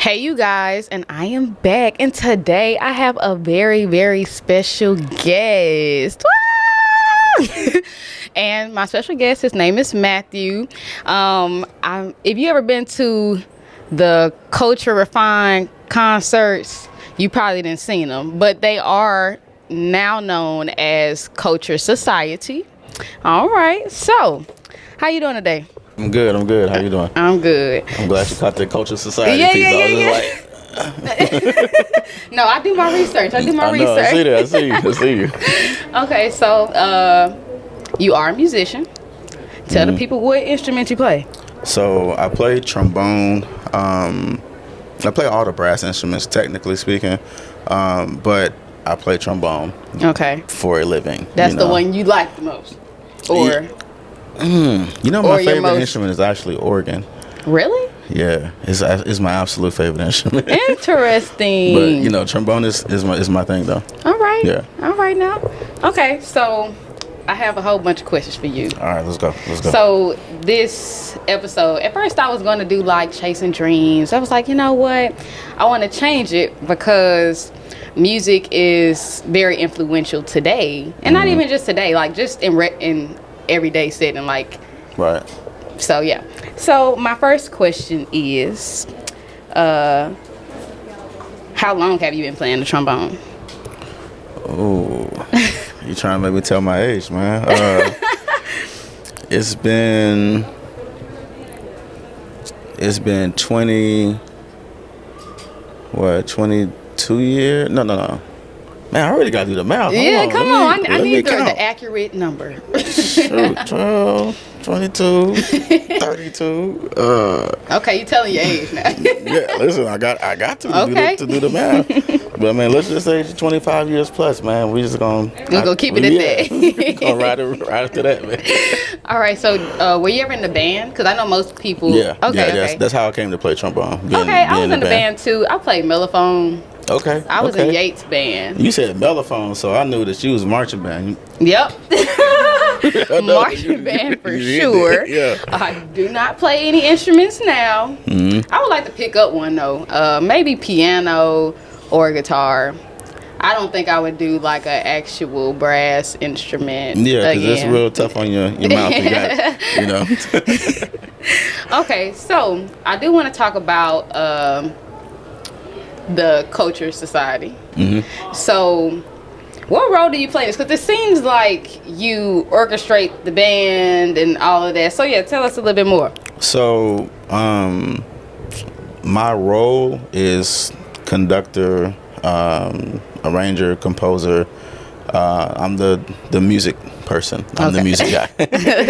Hey, you guys, and I am back. And today I have a very, very special guest. Woo! And my special guest, his name is Matthew. If you ever been to the Culture Refined concerts, you probably didn't seen them, but they are now known as Culture Society. All right, so how you doing today? I'm good. I'm good. How you doing? I'm good. I'm glad you caught the Culture Society Yeah, piece. yeah, I was yeah, just like, No, I do my research. I know. I see that. I see you. I see you. Okay, so you are a musician. Tell the people what instrument you play. So I play trombone. I play all the brass instruments, technically speaking, but I play trombone. Okay, For a living. that's the one you like the most, or My or your favorite most- instrument is actually organ. really Yeah, it's my absolute favorite instrument. interesting. But trombone is my thing though. All right, Yeah. all right now. Okay, so I have a whole bunch of questions for you. All right, let's go. So this episode, at first I was going to do like chasing dreams. I was like, you know what? I want to change it because music is very influential today, and not even just today, like just in everyday setting, like. Right. So yeah. So my first question is, how long have you been playing the trombone? Oh, you trying to make me tell my age, man? It's been 22 years? No. Man, I already got to do the math. Yeah, Hold come Let me- on. I let me need the count. accurate number. Shoot, 12, 22, 32. Okay, you telling your age now. Yeah, listen, I got to Okay. do the math. But man, let's just say 25 years plus, man. We just gonna keep it at that. Gonna ride after that, man. All right, so were you ever in the band? Because I know most people. Yeah. Okay. Yeah, that's how I came to play trombone. Okay, I was in the band too. I played mellophone. Okay. I was in okay. Yates' band. You said mellophone, so I knew that you was marching band. Yep. I know. Marching band for You did sure. that, yeah. I do not play any instruments now. Mm-hmm. I would like to pick up one though. Maybe piano or guitar. I don't think I would do like an actual brass instrument. Yeah, because it's again. real tough on your mouth. You got, Okay, so I do want to talk about the Culture Society. Mm-hmm. So, what role do you play in this? Because it seems like you orchestrate the band and all of that. So, yeah, tell us a little bit more. So, my role is conductor, arranger, composer. I'm the music person. I'm the music guy.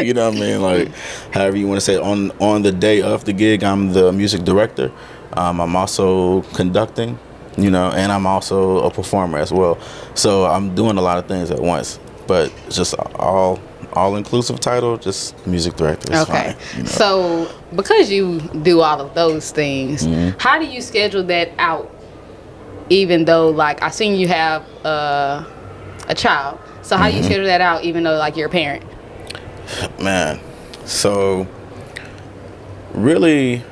You know what I mean? Like, however you want to say it. On the day of the gig, I'm the music director. I'm also conducting, and I'm also a performer as well. So I'm doing a lot of things at once. But it's just all inclusive title, just music director. It's Okay. fine, So, because you do all of those things, how do you schedule that out? Even though, like, I seen you have a child. So, how do you schedule that out, even though, like, you're a parent? Man, so really,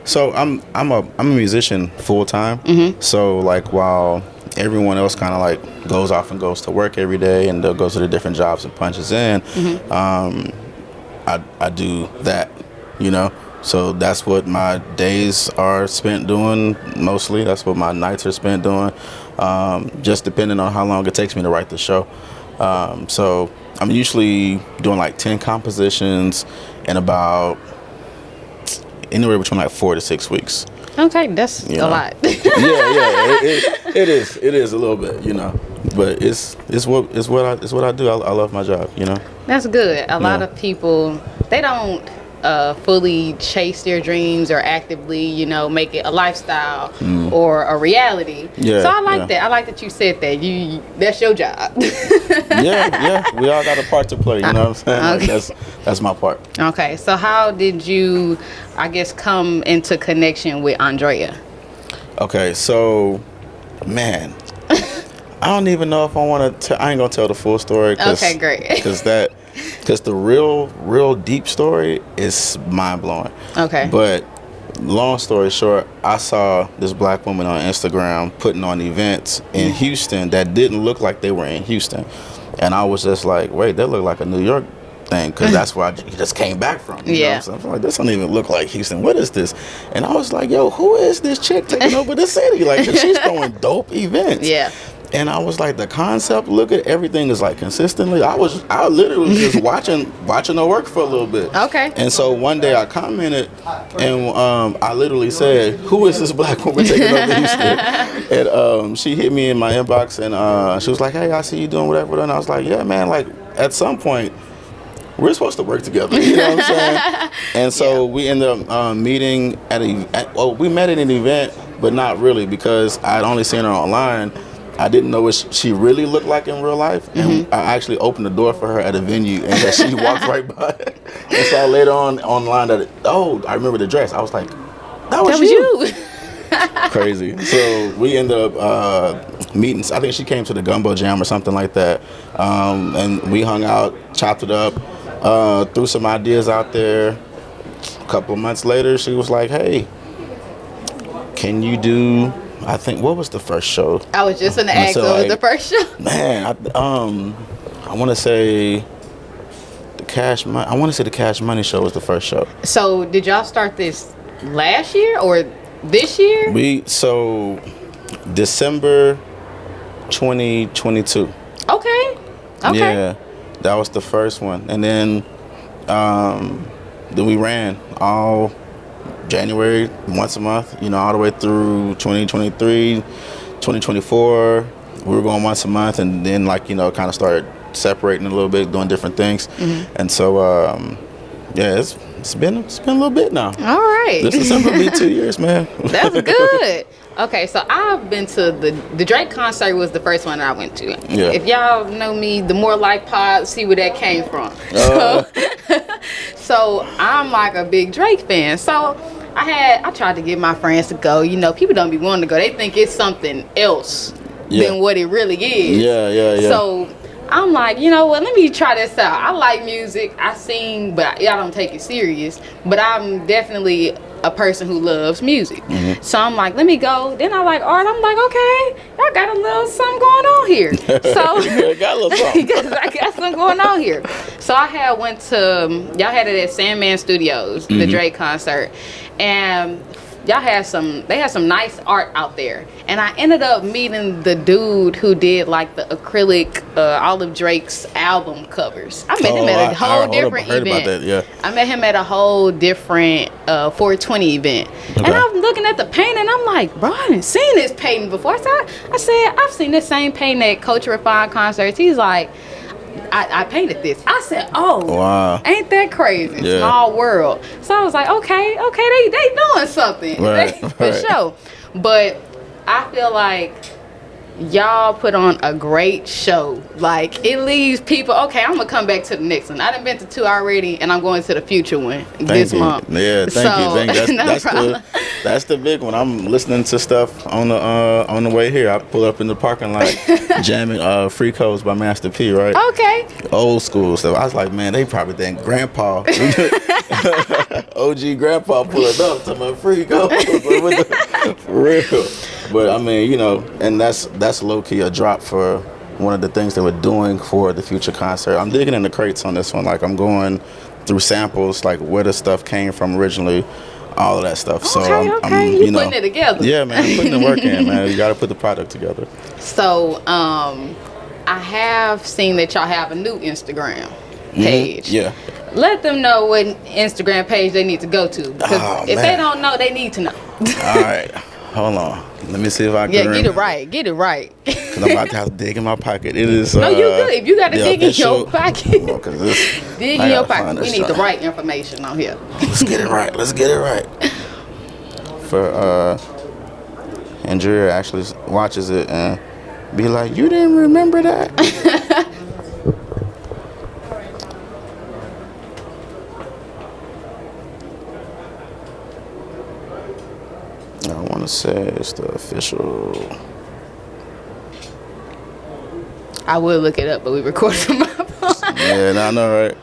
so I'm a musician full time. So like while everyone else kind of like goes off and goes to work every day and they'll go to the different jobs and punches in, I do that, So that's what my days are spent doing mostly. That's what my nights are spent doing, just depending on how long it takes me to write the show. So I'm usually doing like 10 compositions in about anywhere between like 4 to 6 weeks. Okay, that's a lot. It is a little bit, but it's what I do. I love my job, That's good. A lot Yeah. of people, they don't fully chase their dreams or actively, make it a lifestyle or a reality. Yeah, So I like yeah. that. I like that you said that. That's your job. yeah. We all got a part to play. You know what I'm saying? Okay. Like, that's my part. Okay, so how did you, I guess, come into connection with Andrea? Okay, so, man, I don't even know if I want to. I ain't gonna tell the full story. Okay, great. Because the real deep story is mind blowing. Okay. But long story short, I saw this black woman on Instagram putting on events in Houston that didn't look like they were in Houston. And I was just like, wait, that looked like a New York thing, because that's where I just came back from. You know what I'm saying? I'm like, this don't even look like Houston. What is this? And I was like, yo, who is this chick taking over the city? Like, she's throwing dope events. Yeah. And I was like, the concept, look at everything is like consistently. I literally was just watching her work for a little bit. Okay. And so one day I commented, and I literally said, who is this black woman taking over Houston? And she hit me in my inbox, and she was like, hey, I see you doing whatever. And I was like, yeah, man, like at some point, we're supposed to work together, you know what I'm saying? And so we ended up meeting we met at an event, but not really, because I'd only seen her online. I didn't know what she really looked like in real life, and I actually opened the door for her at a venue, and she walked right by. And so later on online, I remember the dress. I was like, that was you. Crazy. So we ended up meeting. I think she came to the Gumbo Jam or something like that, and we hung out, chopped it up, threw some ideas out there. A couple of months later, she was like, hey, can you do... I think, what was the first show? I was just gonna ask, what was the first show? Man, I want to say the Cash Money show was the first show. So did y'all start this last year or this year? December 2022. Okay. Yeah, that was the first one, and then we ran all January, once a month, all the way through 2023, 2024. We were going once a month, and then kind of started separating a little bit, doing different things. And so, it's been a little bit now. All right. This December will be 2 years, man. That's good. Okay, so I've been to the Drake concert was the first one I went to. Yeah. If y'all know me, the More Like Pod, see where that came from. So I'm like a big Drake fan. So I tried to get my friends to go. People don't be wanting to go. They think it's something else than what it really is. Yeah. So I'm like, you know what, let me try this out. I like music, I sing, but y'all don't take it serious. But I'm definitely a person who loves music. So I'm like, let me go. Then I like art. I'm like, okay, y'all got a little something going on here. So got a little something. because I got something going on here. So I had went to, y'all had it at Sandman Studios, the Drake concert. And they had some nice art out there, and I ended up meeting the dude who did like the acrylic all of Drake's album covers. I met him at a whole different event. About that, yeah. I met him at a whole different 420 event. And I'm looking at the painting, and I'm like, bro, I haven't seen this painting before. So I said, I've seen this same painting at Culture Refined concerts. He's like, I painted this. I said, oh, wow, ain't that crazy? Yeah. Small world. So I was like, okay, they doing something. Right, for sure. But I feel like y'all put on a great show. Like, it leaves people, okay, I'm gonna come back to the next one. I done been to 2 already, and I'm going to the future one this month. Yeah, thank you. That's the big one. I'm listening to stuff on the way here. I pull up in the parking lot, jamming Free Codes by Master P, right? Okay. Old school stuff. I was like, man, they probably think Grandpa, OG Grandpa pulling up to my Free Codes. For real. But I mean, and that's low key a drop for one of the things that we're doing for the future concert. I'm digging in the crates on this one. Like, I'm going through samples, like where the stuff came from originally, all of that stuff. Okay, so I'm putting it together. Yeah, man, I'm putting the work in, man. You got to put the product together. So, I have seen that y'all have a new Instagram page. Yeah. Let them know what Instagram page they need to go to, because if they don't know, they need to know. All right. Hold on. Let me see if I can remember. Get it right. Because I'm about to have to dig in my pocket. It is. No, you good. If you got to dig in your pocket, dig in your pocket. We need the right information on here. Let's get it right. For Andrea actually watches it and be like, you didn't remember that? I want to say it's the official. I will look it up, but we record from my phone. Yeah, I know, right?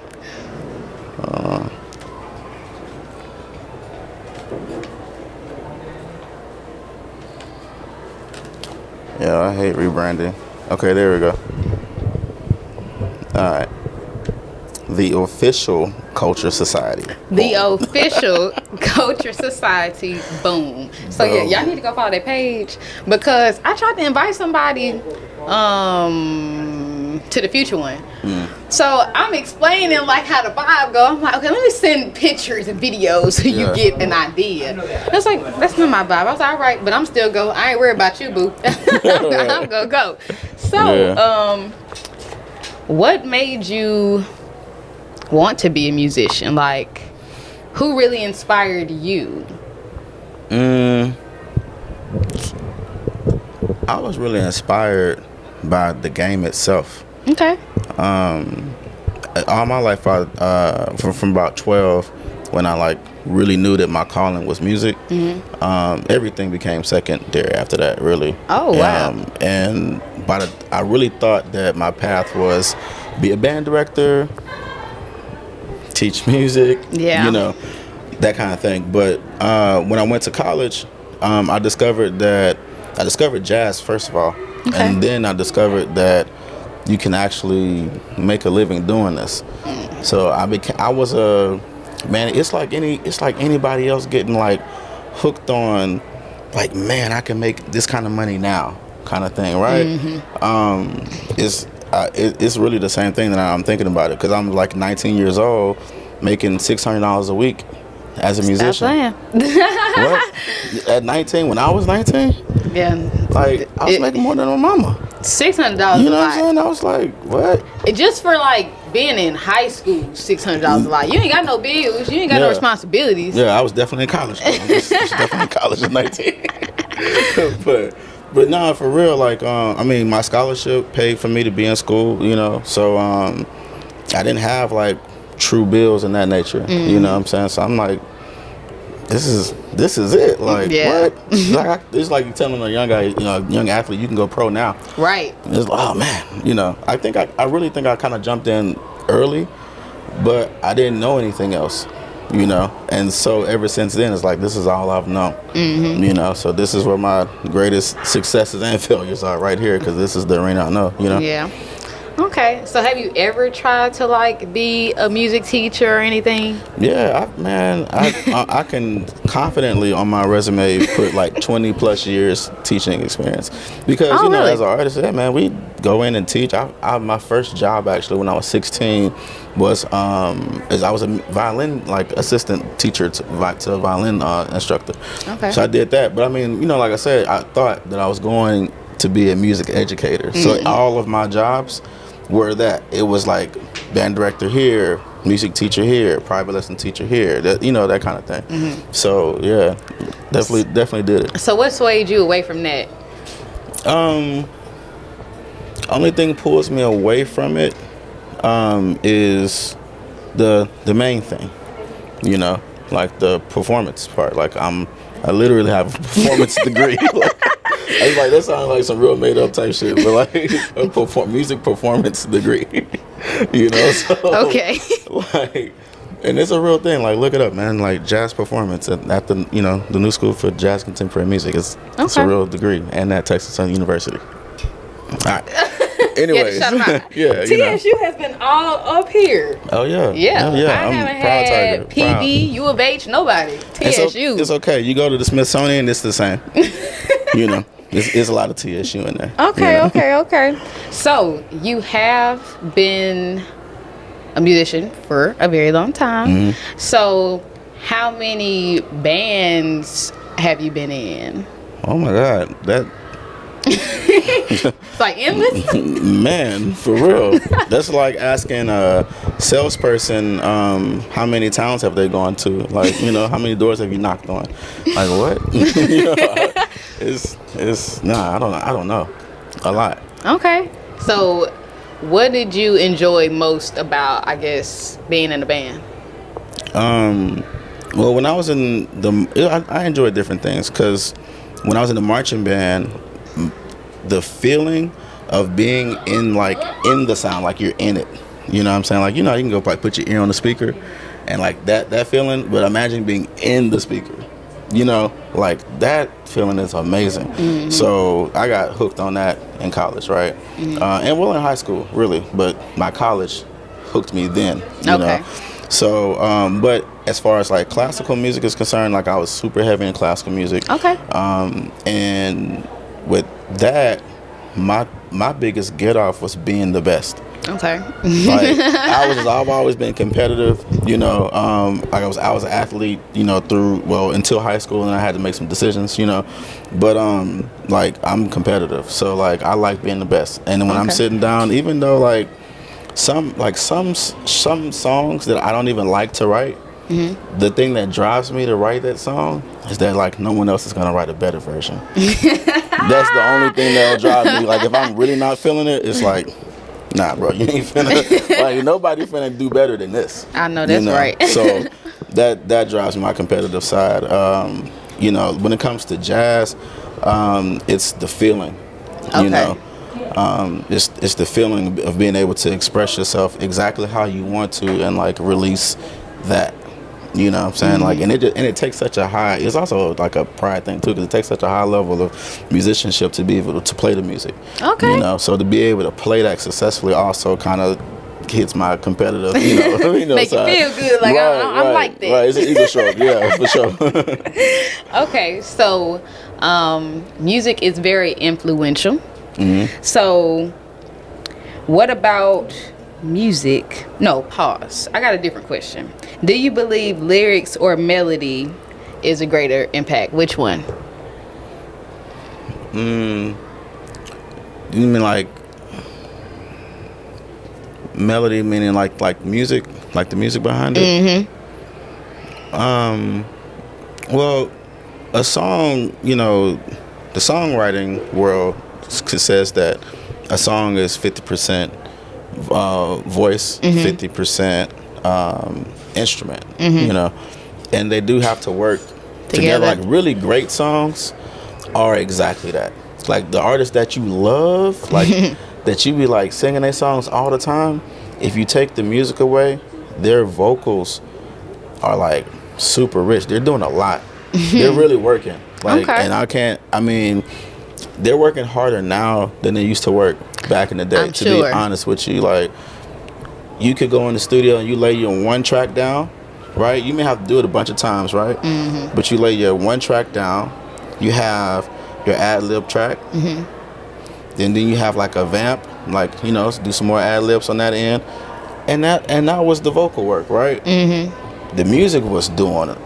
Yeah, I hate rebranding. Okay, there we go. All right. The official Culture Society. The Boom. official Culture Society. Boom. So yeah, Boom. y'all need to go follow that page because I tried to invite somebody to the future one. So I'm explaining like how the vibe go. I'm like, okay, let me send pictures and videos so you Yeah. get an idea. It's like, that's not my vibe. I was like, all right, but I'm still go. I ain't worried about you, boo. I'm gonna go. So, Yeah. what made you want to be a musician? Like, who really inspired you? I was really inspired by the game itself. Okay. All my life, from about 12, when I like really knew that my calling was music, everything became secondary after that. Really. Oh, wow. And I really thought that my path was be a band director, teach music, Yeah. you know, that kind of thing. But when I went to college, I discovered jazz first of all, and then I discovered that you can actually make a living doing this. So I was a man. It's like anybody else getting like hooked on, like, man, I can make this kind of money now, kind of thing, right? It's really the same thing that I'm thinking about it because I'm like 19 years old, making $600 a week as a musician. Stop What? At 19, when I was 19, playing. Yeah. like I was making more than my mama. $600 You know a what I'm lot. saying? I was like, what? Just for like being in high school, $600 a lot. You ain't got no bills. You ain't got no Yeah. responsibilities. Yeah, I was definitely in college. I was definitely in college at 19. but no, for real, like, I mean, my scholarship paid for me to be in school, you know, so I didn't have like true bills in that nature, you know what I'm saying? So I'm like, this is it. Like, Yeah. what? It's like you telling a young guy, you know, a young athlete, you can go pro now. Right. It's like, oh man, you know, I really think I kind of jumped in early, but I didn't know anything else, you know, and so ever since then, it's like, this is all I've known, you know, so this is where my greatest successes and failures are, right here, because this is the arena I know, you know. Yeah. Okay. So have you ever tried to like be a music teacher or anything? Yeah, I can confidently on my resume put like 20 plus years teaching experience because Oh, you know, really? as an artist, yeah, man, we go in and teach. My first job actually when I was 16 was as I was a violin like assistant teacher to a violin instructor. Okay. So I did that, but I mean, you know, like I said, I thought that I was going to be a music educator. So all of my jobs were that. It was like band director here, music teacher here, private lesson teacher here, that, you know, that kind of thing. So yeah, definitely did it. So what swayed you away from that? Only thing pulls me away from it is the main thing, you know, like the performance part. Like I literally have a performance degree. I was like, that sounds like some real made up type shit, but like a music performance degree, you know. So, Okay. Like, and it's a real thing. Like, look it up, man. Like jazz performance at the, you know, the New School for Jazz Contemporary Music. It's Okay. a real degree, and at Texas Southern University. All right. Anyways, Shout 'em out. yeah, you know. TSU has been all up here. Oh yeah, Yeah. I I'm haven't proud had Tiger. PB, U of H, nobody. TSU. It's okay. You go to the Smithsonian, it's the same. You know, it's a lot of TSU in there. Okay, you know? okay. So you have been a musician for a very long time. So how many bands have you been in? Oh my God, that It's like endless. man, for real. That's like asking a salesperson how many towns have they gone to. Like, you know, how many doors have you knocked on? Like what? You know, I don't know. A lot. Okay. So what did you enjoy most about, I guess, being in the band? Well, when I was in I enjoyed different things because when I was in the marching band, the feeling of being in the sound, like you're in it. You know what I'm saying? Like, you know, you can go probably put your ear on the speaker and like that feeling, but imagine being in the speaker. You know, like that feeling is amazing. So I got hooked on that in college, right? And well, in high school, really, but my college hooked me then. You know, so but as far as like classical music is concerned, like I was super heavy in classical music. And with that, my biggest get off was being the best. Okay. Like I've always been competitive, you know. Like I was an athlete, you know, until high school, and I had to make some decisions, you know. But like I'm competitive, so like I like being the best. And when I'm sitting down, even though like some songs that I don't even like to write, the thing that drives me to write that song is that like no one else is gonna write a better version. That's the only thing that'll drive me. Like if I'm really not feeling it, it's like, nah, bro, you ain't finna, like, nobody finna do better than this. I know that's right. So that drives my competitive side. You know, when it comes to jazz, it's the feeling. You know, it's the feeling of being able to express yourself exactly how you want to and like release that. You know what I'm saying? Like, and it takes such a high, it's also like a pride thing too, because it takes such a high level of musicianship to be able to play the music. You know, so to be able to play that successfully also kind of hits my competitive, you know make side. You feel good, like I'm like that. Right, it's an ego stroke, yeah, for sure. Okay, so music is very influential. So what about music? No, pause. I got a different question. Do you believe lyrics or melody is a greater impact? Which one? You mean like melody, meaning like music, like the music behind it? Well, a song, you know, the songwriting world says that a song is 50% voice, 50% instrument, you know, and they do have to work together. Like really great songs are exactly that. Like the artists that you love, like that you be like singing their songs all the time, if you take the music away, their vocals are like super rich. They're doing a lot. They're really working. Like, and I mean, they're working harder now than they used to work back in the day, to be honest with you. Like, you could go in the studio and you lay your one track down, right? You may have to do it a bunch of times, right? But you lay your one track down, you have your ad-lib track, then you have like a vamp, like, you know, do some more ad-libs on that end, and that was the vocal work, right? The music was doing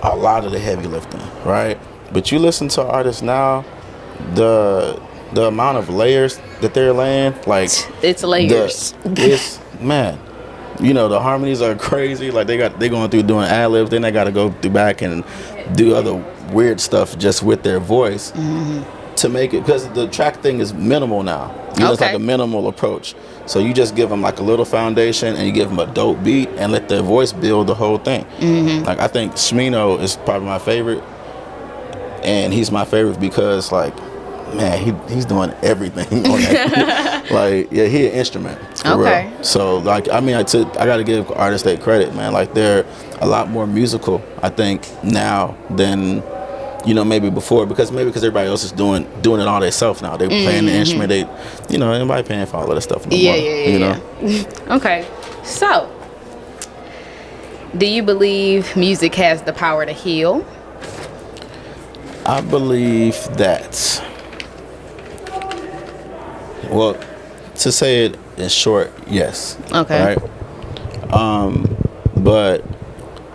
a lot of the heavy lifting, right? But you listen to artists now, the amount of layers that they're laying, like it's layers. It's man, you know, the harmonies are crazy. Like they're going through doing ad libs, then they got to go through back and do other weird stuff just with their voice to make it, because the track thing is minimal now. You know, it's like a minimal approach. So you just give them like a little foundation and you give them a dope beat and let their voice build the whole thing. Like I think Smino is probably my favorite, and he's my favorite because like, man, he's doing everything on that. Like, yeah, he an instrument. For real. So like, I mean, I got to give artists that credit, man. Like they're a lot more musical, I think, now than, you know, maybe before, because everybody else is doing it all themselves now. They playing the instrument. They, you know, anybody paying for all of that stuff no more. You know? Okay. So, do you believe music has the power to heal? I believe that. Well, to say it in short, yes. Right? But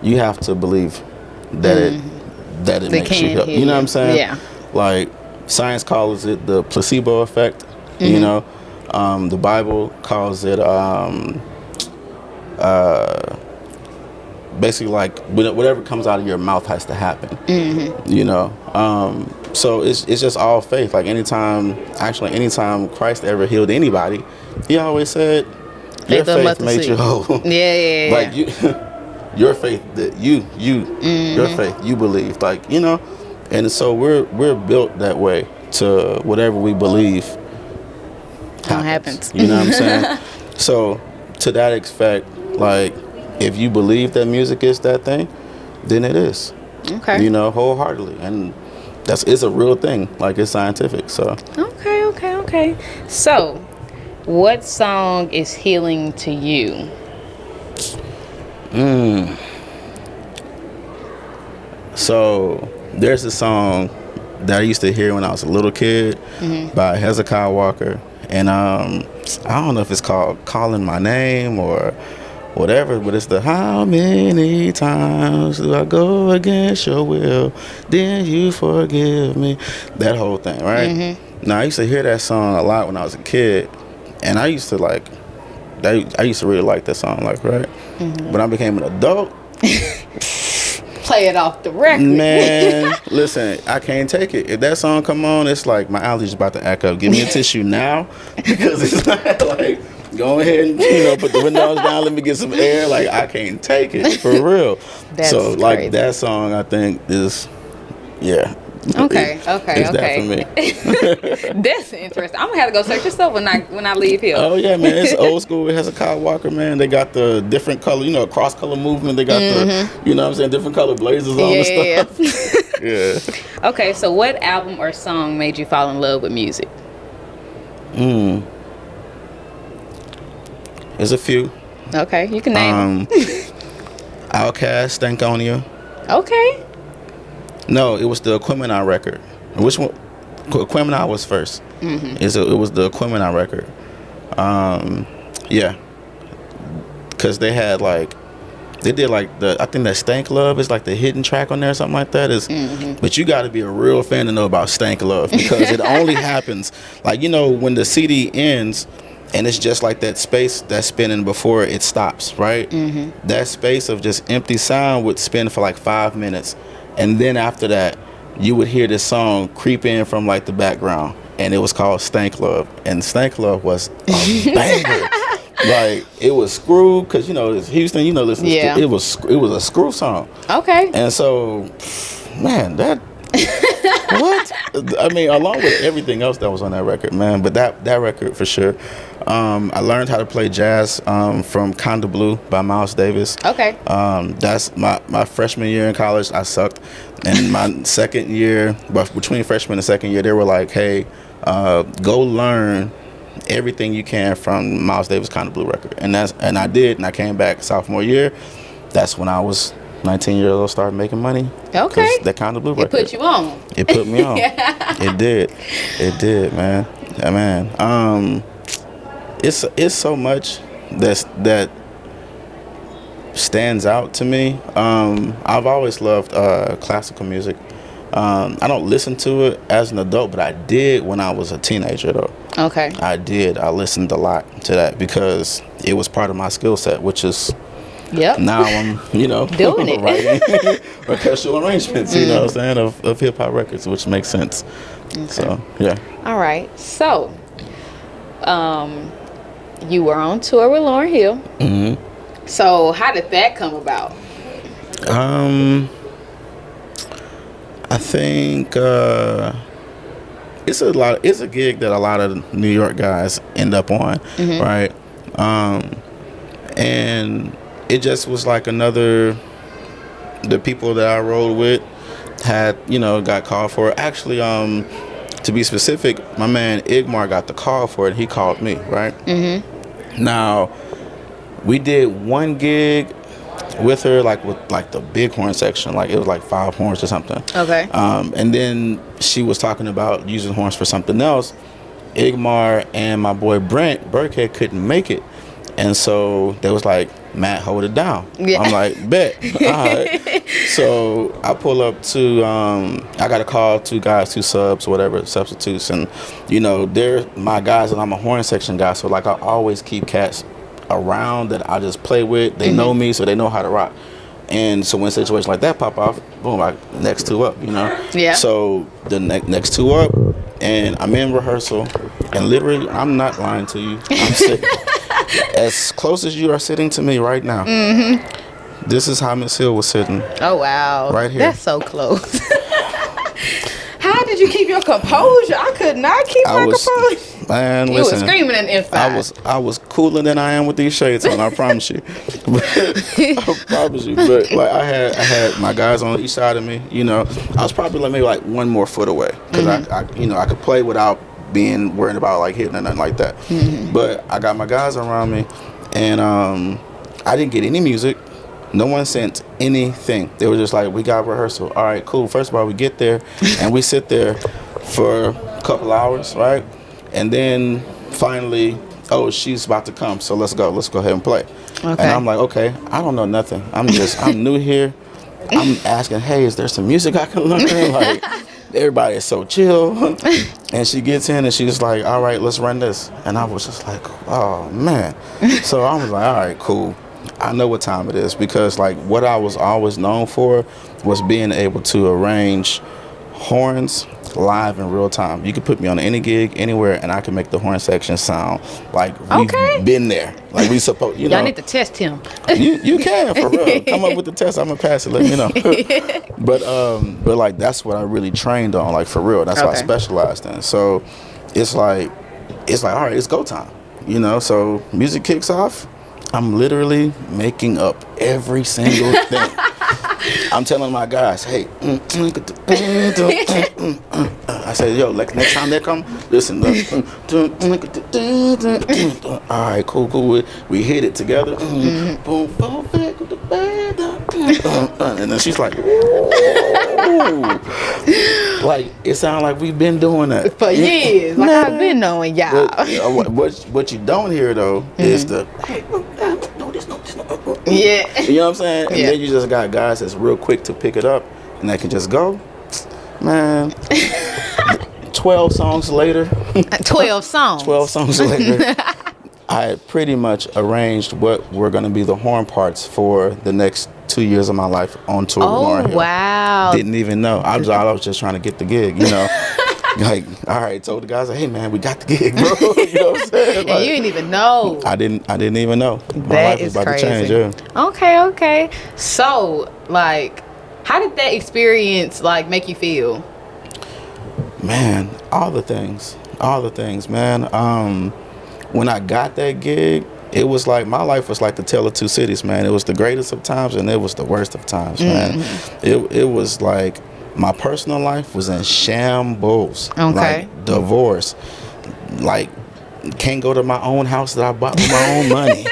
you have to believe that it makes you heal. You know what I'm saying? Yeah. Like science calls it the placebo effect. You know, the Bible calls it basically like whatever comes out of your mouth has to happen. You know, so it's just all faith. Like anytime Christ ever healed anybody, he always said, "Your faith made you whole." Like you, your faith that your faith you believe. Like, you know, and so we're built that way to whatever we believe happens. You know what I'm saying? So to that effect, like, if you believe that music is that thing, then it is. Okay. You know, wholeheartedly, and it's a real thing. Like, it's scientific. So Okay. So, what song is healing to you? So there's a song that I used to hear when I was a little kid by Hezekiah Walker, and I don't know if it's called "Calling My Name" or whatever, but it's the "How many times do I go against your will? Then you forgive me?" That whole thing, right? Now, I used to hear that song a lot when I was a kid, and I used to really like that song, like, right? When I became an adult, Play it off the record. man, listen, I can't take it. If that song come on, it's like my allergies about to act up. Give me a tissue now, because it's not like, go ahead and, put the windows down, let me get some air. Like, I can't take it, for real. So, like, crazy. that song, I think, is, yeah. Okay. It's that for me. That's interesting. I'm gonna have to go search yourself when I leave here. Oh yeah, man, it's old school. It has a Kyle Walker, man. They got the different color, cross color movement. They got the, what I'm saying, different color blazers on and stuff. Yeah. Okay, so what album or song made you fall in love with music? There's a few. Okay, you can name them. Outkast, Stankonia. Okay. No, it was the Aquemini record. Which one? Aquemini was first. It was the Aquemini record. Yeah. Because they had I think that Stank Love is like the hidden track on there or something like that. But you got to be a real fan to know about Stank Love, because it only happens, when the CD ends and it's just like that space that's spinning before it stops, right? That space of just empty sound would spin for like 5 minutes. And then after that, you would hear this song creep in from like the background, and it was called Stank Love. And Stank Love was a banger. Like, it was screw, because it's Houston, listen, yeah. It was a screw song. Okay. And so, man, that what? I mean, along with everything else that was on that record, man, but that record for sure. I learned how to play jazz from Conda Blue by Miles Davis. Okay. That's my freshman year in college. I sucked. And my second year, but between freshman and second year, they were like, hey, go learn everything you can from Miles Davis' Conda Blue record. And I did, and I came back sophomore year. That's when I was 19 years old, started making money. Okay. That Conda Blue record. It put you on. It put me on. It did, man. Yeah, man. It's so much that stands out to me. I've always loved classical music. I don't listen to it as an adult, but I did when I was a teenager, though. Okay. I did. I listened a lot to that because it was part of my skill set, which is now I'm, doing it. writing orchestral arrangements, you know what I'm saying, of hip hop records, which makes sense. Okay. So, yeah. All right. So, you were on tour with Lauryn Hill. So, how did that come about? I think it's a gig that a lot of New York guys end up on, right? And it just was like the people that I rode with had, got called for it. Actually, to be specific, my man Igmar got the call for it. He called me, right? Now, we did one gig with her, with the big horn section, it was like 5 horns or something. Okay. And then she was talking about using horns for something else. Igmar and my boy Brent Burkhead couldn't make it, and so they was like, Matt, hold it down. Yeah. I'm like, bet. All right. So I pull up to, I got to call 2 guys, 2 subs, whatever, substitutes. And, they're my guys, and I'm a horn section guy. So, I always keep cats around that I just play with. They know me, so they know how to rock. And so when situations like that pop off, boom, next 2 up, Yeah. So the next 2 up, and I'm in rehearsal, and literally, I'm not lying to you. I'm sitting as close as you are sitting to me right now. This is how Miss Hill was sitting. Oh, wow. Right here. That's so close. How did you keep your composure? I could not keep my composure. Man, You listen, was screaming in the inside. I was cooler than I am with these shades on. I promise you. I promise you. But like I had my guys on each side of me. You know, I was probably like maybe like one more foot away because I could play without being worried about like hitting or nothing like that. But I got my guys around me, and I didn't get any music. No one sent anything. They were just like, we got rehearsal. All right, cool. First of all, we get there and we sit there for a couple hours, right? And then finally, oh, she's about to come, so let's go ahead and play. Okay. And I'm like, okay, I don't know nothing. I'm new here. I'm asking, hey, is there some music I can learn? Like, everybody is so chill. And she gets in and she's like, all right, let's run this. And I was just like, oh man. So I was like, all right, cool. I know what time it is, because like what I was always known for was being able to arrange horns live in real time. You could put me on any gig anywhere and I can make the horn section sound like we've been there. Like we supposed, you know. Y'all need to test him. You can, for real. Come up with the test, I'm gonna pass it, let me know. But like that's what I really trained on, like for real. That's what I specialized in. So it's like all right, it's go time. You know, so music kicks off. I'm literally making up every single thing. I'm telling my guys, hey, I said, yo, next time they come, listen, all right, cool. We hit it together. Boom, boom, and then she's like, ooh. Like, it sounds like we've been doing that for years. Like I've been knowing y'all. What you don't hear though is the hey, no this. Yeah. You know what I'm saying? And then you just got guys that's real quick to pick it up and they can just go. Man. 12 songs later. 12 songs. 12 songs later. I had pretty much arranged what were going to be the horn parts for the next 2 years of my life on tour with Lauryn Hill. Wow. Didn't even know. I was just trying to get the gig, you know. Like, all right, told the guys, like, hey man, we got the gig, bro. You know what I'm saying? Like, and you didn't even know. I didn't even know. My life was about crazy. to change, yeah. Okay. So, like, how did that experience like make you feel? Man, all the things, man. When I got that gig, it was like my life was like the tale of two cities, man. It was the greatest of times and it was the worst of times, man. It was like my personal life was in shambles. Okay. Like divorce, like can't go to my own house that I bought with my own money.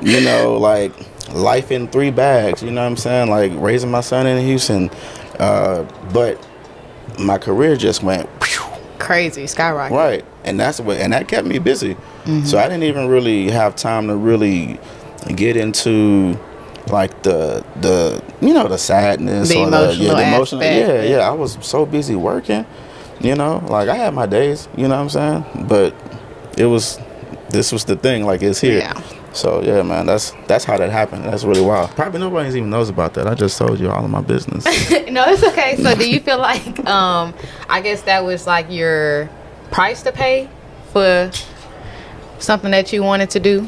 You know, like life in 3 bags. You know what I'm saying? Like raising my son in Houston, but my career just went crazy, skyrocket. Right, and that kept me busy. So I didn't even really have time to really get into like the you know the sadness the or emotional the emotional. aspect. Yeah. I was so busy working. You know, like I had my days. You know what I'm saying? But this was the thing. Like it's here. Yeah. So yeah, man, that's how that happened. That's really wild. Probably nobody even knows about that. I just told you all of my business. No, it's okay. So do you feel like I guess that was like your price to pay for something that you wanted to do?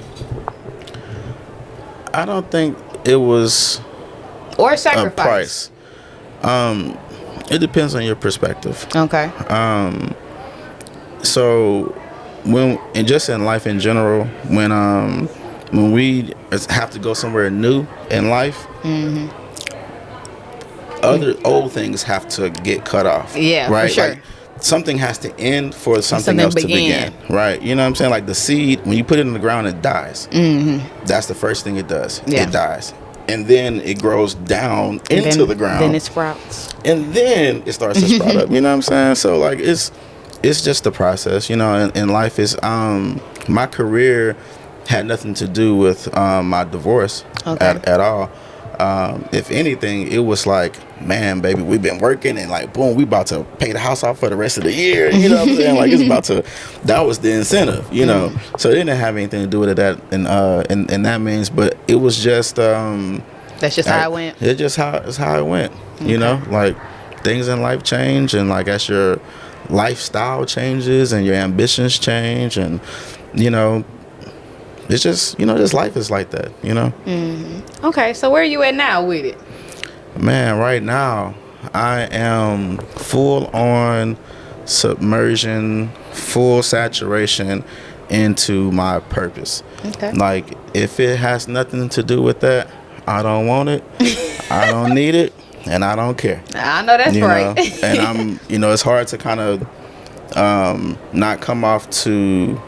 I don't think it was or sacrifice. A price. It depends on your perspective. Okay. So and just in life in general, when we have to go somewhere new in life, other old things have to get cut off. Yeah, right? for sure. Like, something has to end for something else to begin. Right? You know what I'm saying? Like the seed, when you put it in the ground, it dies. That's the first thing it does. Yeah. It dies. And then it grows down into the ground. Then it sprouts. And then it starts to sprout up. You know what I'm saying? So like it's just the process, you know, and life is my career had nothing to do with my divorce at all. If anything, it was like, man, baby, we've been working and like, boom, we about to pay the house off for the rest of the year. You know what I'm saying? Like it's about to, that was the incentive, you know? So it didn't have anything to do with that in that means, but it was just, that's just how it went. It's just how it went, you know? Like things in life change, and like as your lifestyle changes and your ambitions change, and, you know, it's just, you know, just life is like that, you know? Okay, so where are you at now with it? Man, right now, I am full on submersion, full saturation into my purpose. Okay. Like, if it has nothing to do with that, I don't want it, I don't need it, and I don't care. I know that's right. And I'm, it's hard to kind of not come off to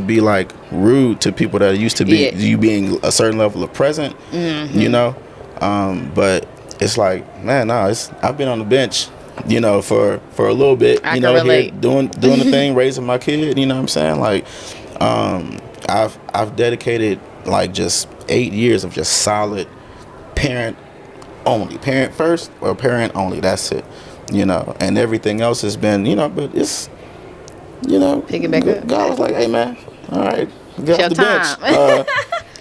be like rude to people that used to be you being a certain level of present, but it's like, man, no, I've been on the bench, for a little bit, I can relate. here doing the thing, raising my kid, you know what I'm saying? Like, I've dedicated like just 8 years of just solid parent first or parent only, that's it, and everything else has been, but it's, Pick it back up. God was like, hey man, all right, get off the bench.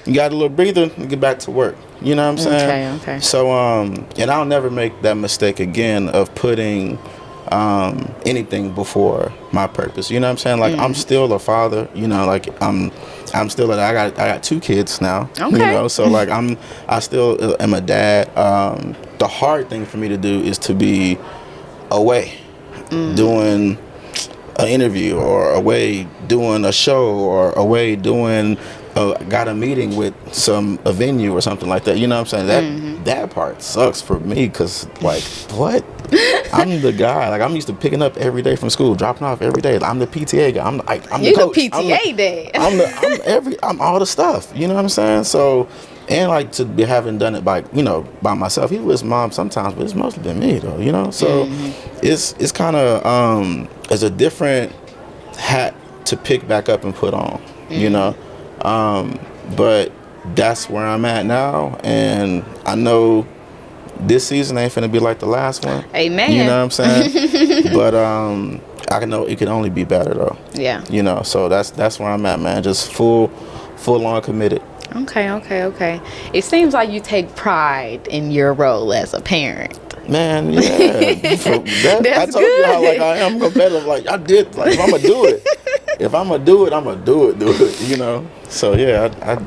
You got a little breather and get back to work. You know what I'm saying? Okay. So, and I'll never make that mistake again of putting anything before my purpose. You know what I'm saying? Like, I'm still a father. Like I'm still I got 2 kids now. Okay. So like I still am a dad. The hard thing for me to do is to be away doing an interview, or away doing a show, or away doing got a meeting with a venue or something like that. You know what I'm saying? That part sucks for me, because like, what? I'm the guy. Like, I'm used to picking up every day from school, dropping off every day. I'm the PTA guy. I'm the coach. You the PTA dad. I'm all the stuff. You know what I'm saying? So, and like, to be having done it by myself. He was mom sometimes, but it's mostly been me though. So it's kind of it's a different hat to pick back up and put on. But that's where I'm at now, and I know this season ain't finna be like the last one. Amen. You know what I'm saying? But I know it can only be better though. Yeah. So that's where I'm at, man. Just full on committed. Okay. It seems like you take pride in your role as a parent. Man, yeah. I told you how like I am competitive. Like, I did. Like, if I'm gonna do it, I'm gonna do it. So yeah, I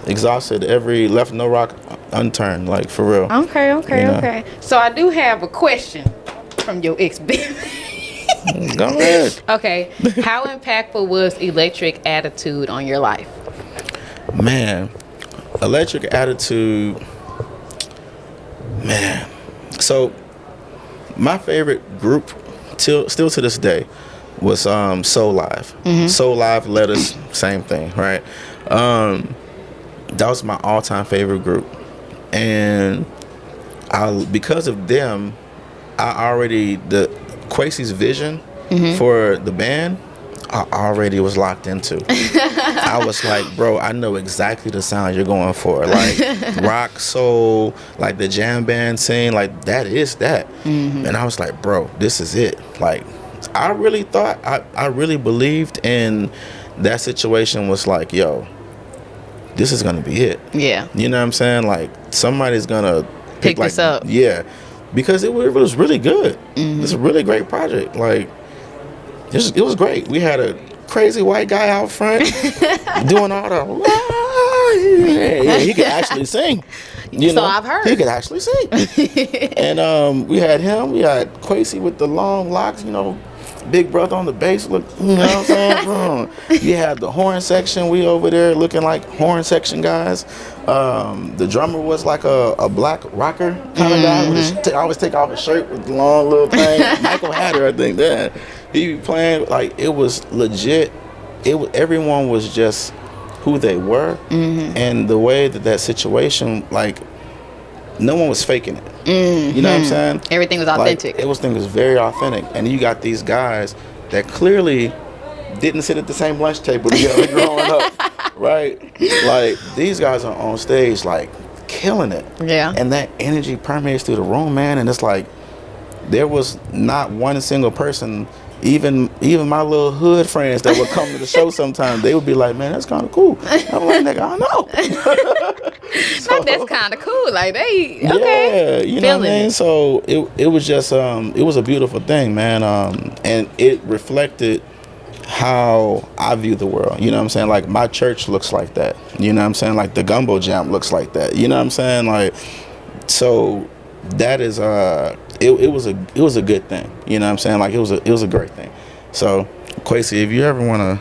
exhausted left no rock unturned. Like, for real. Okay. So I do have a question from your ex-baby. Go ahead. Okay. How impactful was Electric Attitude on your life? Man, Electric Attitude. Man. So, my favorite group, still to this day, was Soul Live. Soul Live, Letters, same thing, right? That was my all-time favorite group, and because of them, the Quasi's vision for the band, I already was locked into. I was like, bro, I know exactly the sound you're going for. Like, rock, soul, like the jam band scene, like, that is that. And I was like, bro, this is it. Like, I really thought, I really believed in that situation. Was like, yo, this is going to be it. Yeah. You know what I'm saying? Like, somebody's going to pick this up. Yeah. Because it was really good. It's a really great project. Like, it was great. We had a crazy white guy out front doing all the yeah, he could actually sing. I've heard. He could actually sing. And we had him. We had Quasi with the long locks, Big Brother on the bass. Look, you know what I'm saying? You had the horn section. We over there looking like horn section guys. The drummer was like a black rocker kind of guy. With always take off his shirt with the long little thing. Michael Hatter, I think. That he be playing like it was legit. Everyone was just who they were, and the way that situation, like, no one was faking it. You know what I'm saying? Everything was authentic. Like, everything was very authentic, and you got these guys that clearly didn't sit at the same lunch table together growing up, right? Like, these guys are on stage, like, killing it. Yeah. And that energy permeates through the room, man. And it's like, there was not one single person, even my little hood friends that would come to the show sometimes, they would be like, man, that's kind of cool. I'm like, nigga, I know. So, that's kind of cool. Like, they, okay. Yeah, you know what I mean? So it was just, it was a beautiful thing, man. And it reflected how I view the world. You know what I'm saying? Like, my church looks like that. You know what I'm saying? Like, the Gumbo Jam looks like that. You know what I'm saying? Like, so that is, it was a good thing. You know what I'm saying? Like it was a great thing. So Quasi, if you ever wanna,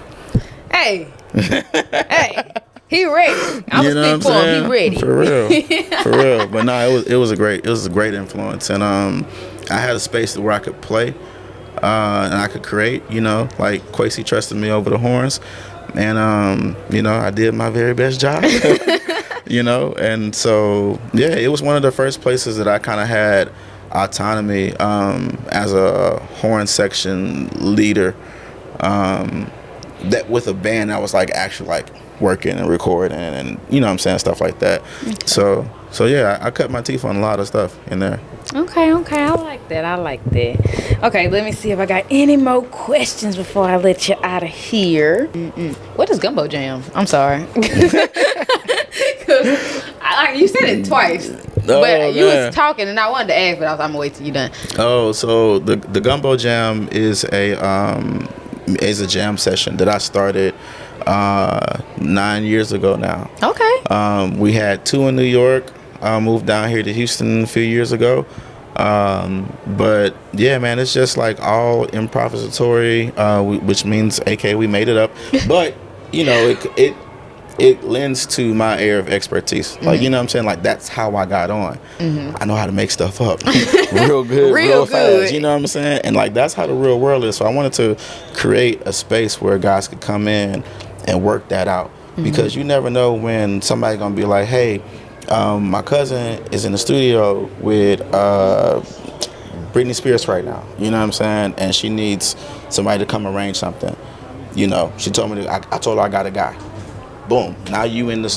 hey, hey, he ready. I'm gonna speak for him. He ready for real. But no, it was a great influence, and I had a space where I could play, and I could create. You know, like Quasi trusted me over the horns, and you know, I did my very best job. You know, and so yeah, it was one of the first places that I kind of had autonomy as a horn section leader, that with a band I was like actually like working and recording and you know what I'm saying, stuff like that. Okay. So yeah, I cut my teeth on a lot of stuff in there. Okay, I like that. Okay, let me see if I got any more questions before I let you out of here. What is Gumbo Jam? I'm sorry. You said it twice, but you was talking and I wanted to ask, but I'm gonna wait till you done. Oh, so the Gumbo Jam is a jam session that I started 9 years ago now. Okay. We had 2 in New York. Moved down here to Houston a few years ago. But yeah, man, it's just like all improvisatory, which means AK we made it up. But you know, it lends to my area of expertise. Like, you know what I'm saying? Like, that's how I got on. I know how to make stuff up real good, real fast. You know what I'm saying? And like, that's how the real world is. So I wanted to create a space where guys could come in and work that out. Because you never know when somebody's gonna be like, hey, my cousin is in the studio with Britney Spears right now. You know what I'm saying? And she needs somebody to come arrange something. You know, she told me I told her I got a guy. Boom. Now you in the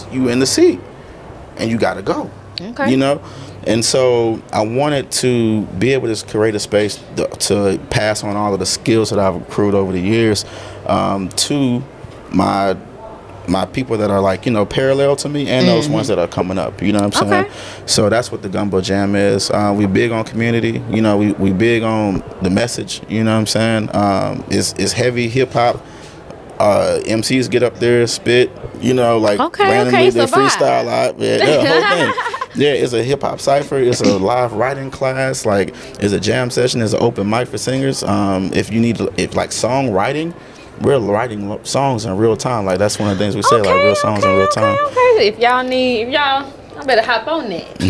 seat, and you got to go. Okay. You know, and so I wanted to be able to create a space to pass on all of the skills that I've accrued over the years to my people that are like, you know, parallel to me, and those ones that are coming up. You know what I'm saying? Okay. So that's what the Gumbo Jam is. We big on community. You know, we big on the message. You know what I'm saying? It's heavy hip hop. MCs get up there, spit, you know, like randomly they freestyle a lot. Yeah, the whole thing. Yeah, it's a hip hop cypher. It's a live writing class. Like, it's a jam session. It's an open mic for singers. If you need, like songwriting, we're writing songs in real time. Like, that's one of the things we say, like real songs in real time. Okay. If y'all, I better hop on that.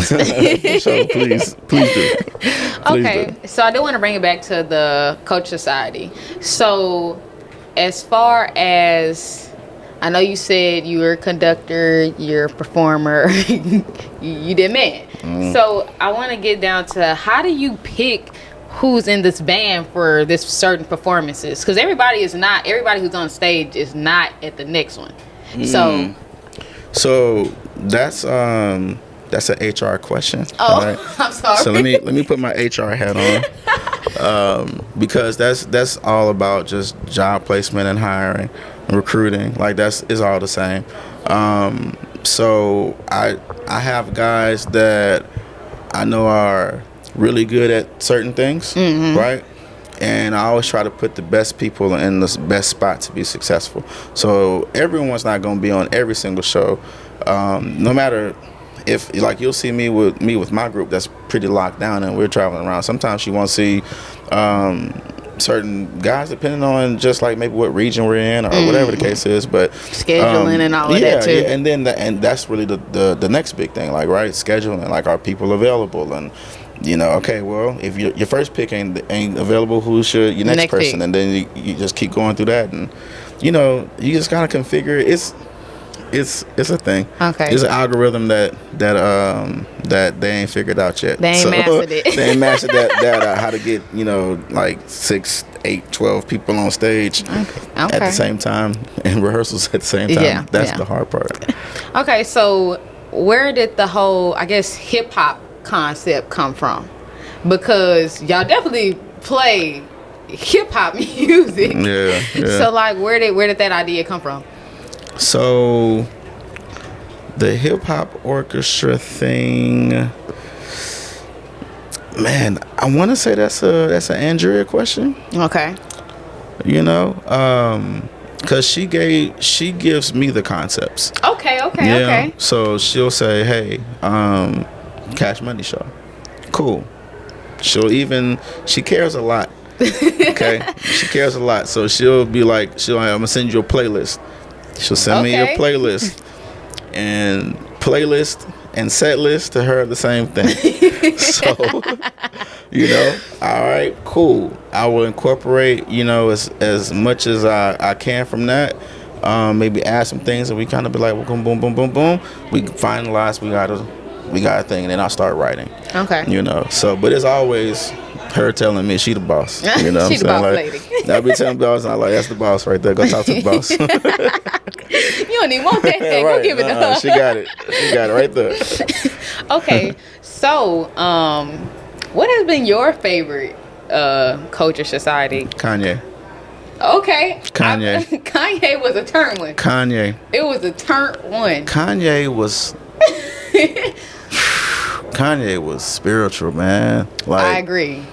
So please do. So I do want to bring it back to the Coach Society. So, as far as, I know you said you were a conductor, you're a performer, you did man. So I want to get down to, how do you pick who's in this band for this certain performances? Because everybody who's on stage is not at the next one. So that's an HR question. Oh, right? I'm sorry. So let me put my HR hat on. Because that's all about just job placement and hiring and recruiting. Like, it's all the same. So I have guys that I know are really good at certain things, right? And I always try to put the best people in the best spot to be successful. So everyone's not going to be on every single show, no matter. If, like, you'll see me with my group that's pretty locked down and we're traveling around. Sometimes you won't see certain guys, depending on just like maybe what region we're in or whatever the case is. But scheduling and all of that too. Yeah, and then and that's really the next big thing, like, right, scheduling. Like, are people available? And you know, okay, well, if your first pick ain't available, who's your next person? Pick. And then you just keep going through that, and you know, you just gotta configure it. It's a thing. Okay. It's an algorithm that they ain't figured out yet. They ain't mastered it. They ain't mastered that how to get, you know, like 6, 8, 12 people on stage at the same time, and rehearsals at the same time. Yeah, that's the hard part. Okay, so where did the whole, I guess, hip hop concept come from? Because y'all definitely play hip hop music. Yeah. So like, where did that idea come from? So the hip hop orchestra thing, man, I want to say that's an Andrea question. Okay. You know, because she gives me the concepts. Okay. So she'll say, hey, Cash Money Show, cool. she cares a lot. Okay, she cares a lot. So she'll be like, I'm gonna send you a playlist. She'll send me a playlist, and playlist and set list to her the same thing. So, all right, cool. I will incorporate, as much as I can from that. Maybe add some things, and we kind of be like, well, boom, boom, boom, boom, boom. We finalize. We got a thing, and then I start writing. Okay. So, but it's always her telling me she the boss. You know what she I'm saying? The boss lady. I be telling boss, I'm like, that's the boss right there. Go talk to the boss. You don't even want that thing. Right. Go give it to her. She got it. She got it right there. Okay. So, what has been your favorite culture society? Kanye. Okay. Kanye. Kanye was a turn one. Kanye. It was a turn one. Kanye was spiritual, man. Like, I agree.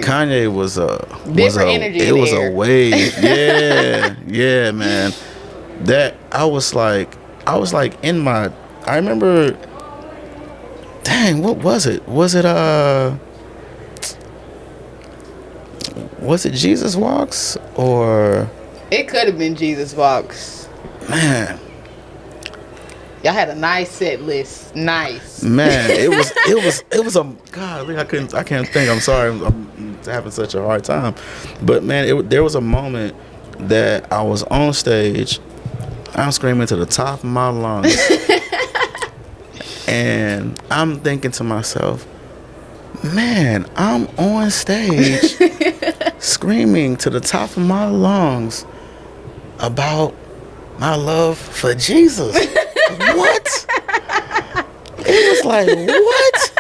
Kanye was different energy. It was a wave. Yeah, man. That I was like in my. I remember. Dang, what was it? Was it Jesus Walks or? It could have been Jesus Walks. Man. Y'all had a nice set list. Nice. Man, it was a God. I can't think. I'm sorry. I'm having such a hard time. But man, there was a moment that I was on stage. I'm screaming to the top of my lungs, and I'm thinking to myself, man, I'm on stage screaming to the top of my lungs about my love for Jesus. What? It was like, what?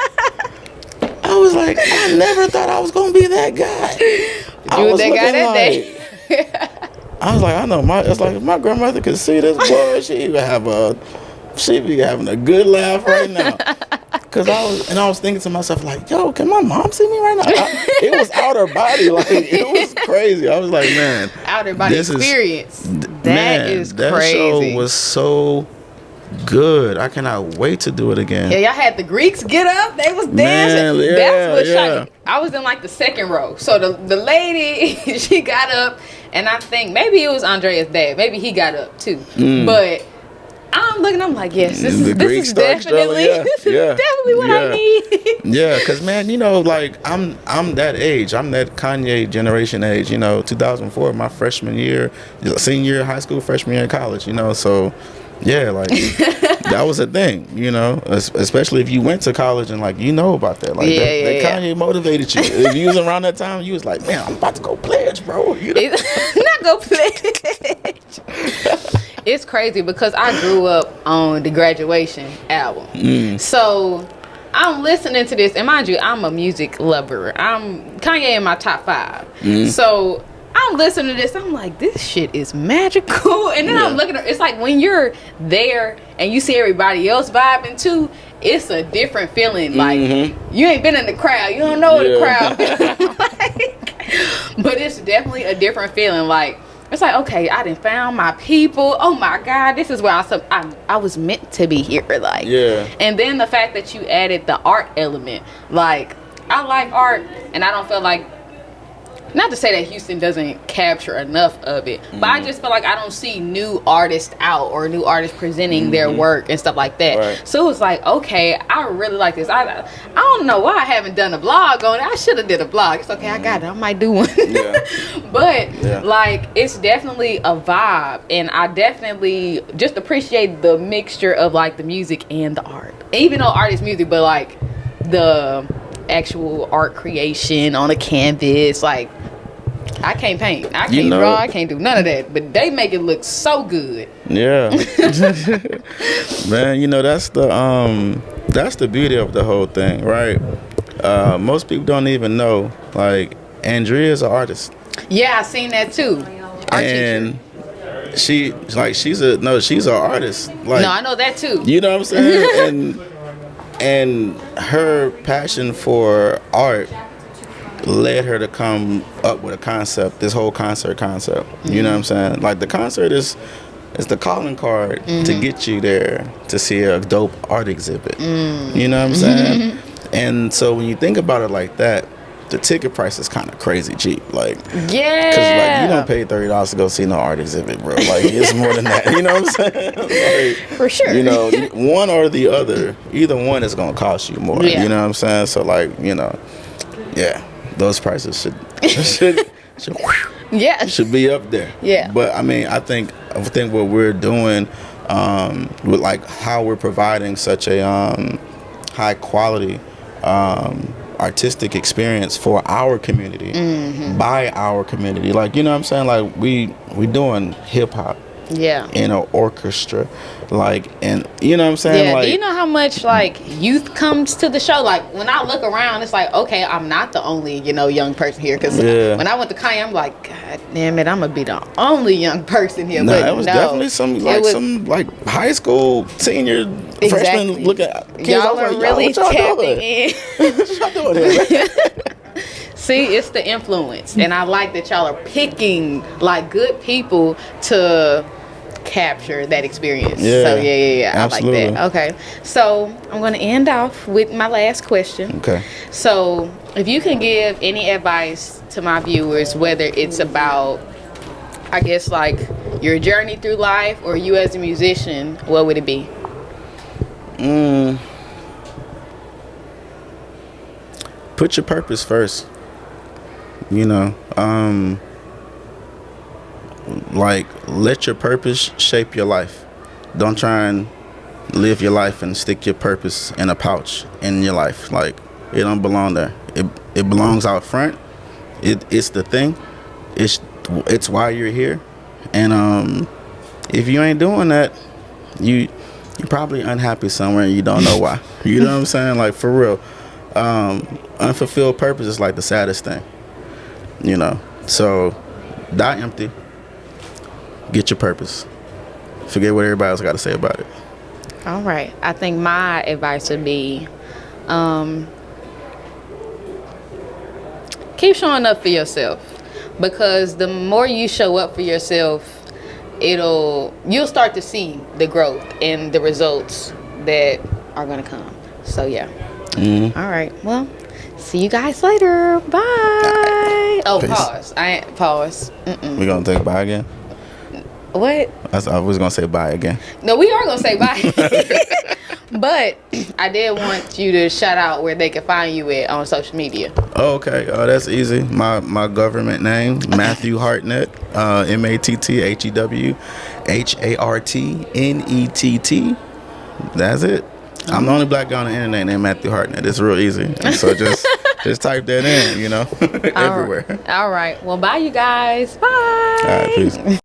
I was like, I never thought I was gonna be that guy. You was that guy that day. I was like, I know it's like if my grandmother could see this boy, she'd be having a good laugh right now. Cause I was thinking to myself like, yo, can my mom see me right now? It was outer body, like it was crazy. I was like, man, outer body experience. That is crazy. That show was so good. I cannot wait to do it again. Yeah, y'all had the Greeks get up. They was dancing. Man, that's what shot me. I was in like the second row. So the lady, she got up, and I think maybe it was Andrea's dad. Maybe he got up too. But I'm looking. I'm like, yes, this is definitely what I need. Yeah, because man, like I'm that age. I'm that Kanye generation age. 2004, my freshman year, senior year of high school, freshman year in college. So. Yeah, like that was a thing, especially if you went to college and like about that. Like that Kanye motivated you. If you was around that time, you was like, man, I'm about to go pledge, bro. Not go pledge. It's crazy because I grew up on the Graduation album. So I'm listening to this, and mind you, I'm a music lover. I'm Kanye in my top 5. So I'm listening to this. I'm like, this shit is magical. And then I'm looking at it's like when you're there and you see everybody else vibing too, it's a different feeling. Like you ain't been in the crowd. You don't know what the crowd feels like. But it's definitely a different feeling. Like it's like, okay, I done found my people. Oh my God, this is where I was meant to be here. Like and then the fact that you added the art element. Like I like art, and I don't feel like, not to say that Houston doesn't capture enough of it, but I just feel like I don't see new artists out or new artists presenting their work and stuff like that. Right. So it was like, okay, I really like this. I don't know why I haven't done a blog on it. I should have did a blog. It's okay, I got it. I might do one. But like, it's definitely a vibe, and I definitely just appreciate the mixture of like the music and the art. Even though art is music, but like the actual art creation on a canvas, like I can't paint, I can't draw, I can't do none of that, but they make it look so good. Man, that's the beauty of the whole thing, right? Most people don't even know, like, Andrea's an artist. I seen that too. And she's an artist. Like, no, I know that too. You know what I'm saying? And her passion for art led her to come up with a concept, this whole concert concept. You know what I'm saying? Like, the concert is the calling card to get you there to see a dope art exhibit. You know what I'm saying? And so when you think about it like that, the ticket price is kind of crazy cheap. Like, Yeah. because like you don't pay $30 to go see no art exhibit, bro. Like it's more than that. You know what I'm saying? Like, For sure. You know, one or the other. Either one is gonna cost you more. Yeah. You know what I'm saying? So like, you know, yeah, those prices should Yeah. should be up there. Yeah. But I mean, I think what we're doing with like how we're providing such a high quality artistic experience for our community by our community. Like, you know what I'm saying? Like we doing hip hop Yeah. in an orchestra, like, and you know what I'm saying? Yeah, Like, do you know how much like youth comes to the show? Like when I look around, it's like, okay, I'm not the only, you know, young person here. Because when I went to Kanye, I'm like, God damn it, I'm gonna be the only young person here. nah, But it was definitely some like high school senior freshman looking kids. Y'all are really tapping doing? in. What y'all doing here? See, it's the influence, and I like that y'all are picking like good people to capture that experience. Yeah, so yeah, absolutely. I like that. Okay, so I'm going to end off with my last question. Okay. So if you can give any advice to my viewers, whether it's about, I guess, like your journey through life or you as a musician, what would it be? Put your purpose first. You know, like let your purpose shape your life. Don't try and live your life and stick your purpose in a pouch in your life. Like it don't belong there. It belongs out front. It's the thing. It's why you're here. And if you ain't doing that, you're probably unhappy somewhere and you don't know why. You know what I'm saying? Like for real. Unfulfilled purpose is like the saddest thing. You know, so die empty. Get your purpose. Forget what everybody else got to say about it. All right. I think my advice would be keep showing up for yourself, because the more you show up for yourself, you'll start to see the growth and the results that are going to come. So yeah. All right. Well, see you guys later. Bye. Oh, Peace. pause. Pause. We gonna take bye again? What? I was gonna say bye again. No, we are gonna say bye. But I did want you to shout out where they can find you at on social media. Oh, okay. That's easy. My government name, Matthew Hartnett. MattheWhartnett. That's it. I'm the only black guy on the internet named Matthew Hartnett. It's real easy. And so just type that in, you know, everywhere. All right. Well, bye, you guys. Bye. All right, peace.